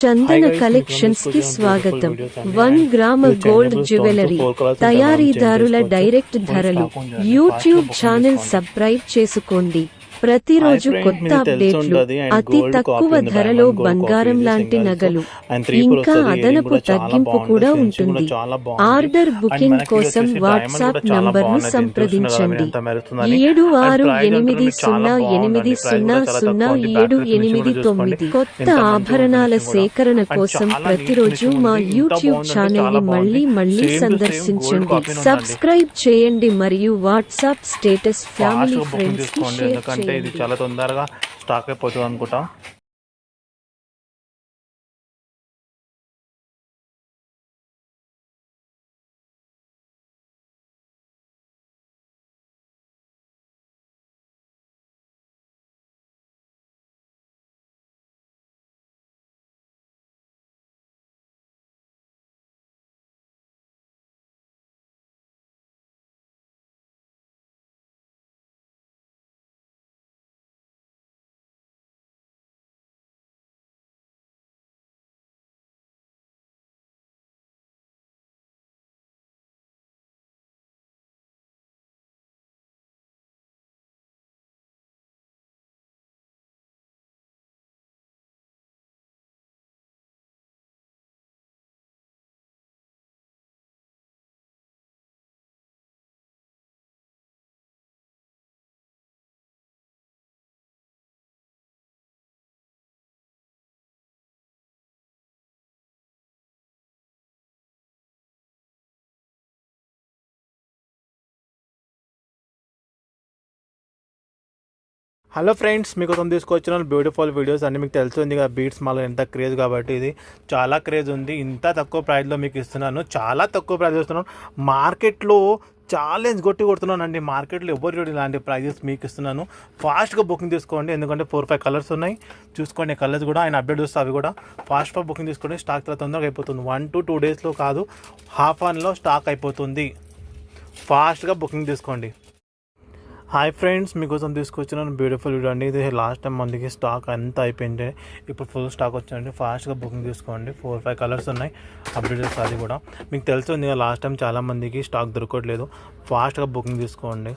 చందన collections కి స్వాగతం. 1 గ్రామ గోల్డ్ జ్యువెలరీ తయారీదారుల డైరెక్ట్ ధరలు. యూట్యూబ్ ఛానల్ సబ్స్క్రైబ్ చేసుకోండి. ప్రతిరోజు కొత్త అప్డేట్లు, అతి తక్కువ ధరలో బంగారం లాంటి నగలు, ఇంకా అదనపు తగ్గింపు కూడా ఉంటుంది. ఆర్డర్ బుకింగ్ కోసం వాట్సాప్ నంబర్ను సంప్రదించండి 768080000789. కొత్త ఆభరణాల సేకరణ కోసం ప్రతిరోజు మా యూట్యూబ్ ఛానల్ ని మళ్ళీ సందర్శించండి. సబ్స్క్రైబ్ చేయండి మరియు వాట్సాప్ స్టేటస్ ఫ్యామిలీ ఫ్రెండ్స్ కి షేర్ చేయండి. ఇది చాలా తొందరగా స్టాక్ అయిపోతుంది అనుకుంటా. హలో ఫ్రెండ్స్, మీకోసం తీసుకొచ్చిన బ్యూటిఫుల్ వీడియోస్ అన్నీ మీకు తెలుస్తుంది కదా. బీట్స్ మాల ఎంత క్రేజ్ కాబట్టి ఇది చాలా క్రేజ్ ఉంది. ఇంత తక్కువ ప్రైస్లో మీకు ఇస్తున్నాను, చాలా తక్కువ ప్రైస్ ఇస్తున్నాను. మార్కెట్లో ఛాలెంజ్ కొడుతున్నాను అండి. మార్కెట్లో ఎవరు ఇలాంటి ప్రైజెస్ మీకు ఇస్తున్నాను. ఫాస్ట్గా బుకింగ్ తీసుకోండి, ఎందుకంటే 4-5 కలర్స్ ఉన్నాయి. చూసుకోండి కలర్స్ కూడా, ఆయన అప్డేట్ చూస్తే అవి కూడా ఫాస్ట్గా బుకింగ్ తీసుకోండి. స్టాక్ చాలా తొందరగా అయిపోతుంది. 1 to 2 డేస్లో కాదు, హాఫ్ అన్లో స్టాక్ అయిపోతుంది. ఫాస్ట్గా బుకింగ్ తీసుకోండి. హాయ్ ఫ్రెండ్స్, మీకోసం తీసుకొచ్చిన బ్యూటిఫుల్ వీడియో అండి. ఇది లాస్ట్ టైం మందికి స్టాక్ అంతా అయిపోయింది, ఇప్పుడు ఫుల్ స్టాక్ వచ్చిందండి. ఫాస్ట్గా బుకింగ్ తీసుకోండి. 4-5 కలర్స్ ఉన్నాయి, అప్డేట్స్ అది కూడా మీకు తెలుస్తుంది. లాస్ట్ టైం చాలా మందికి స్టాక్ దొరకట్లేదు. ఫాస్ట్గా బుకింగ్ తీసుకోండి.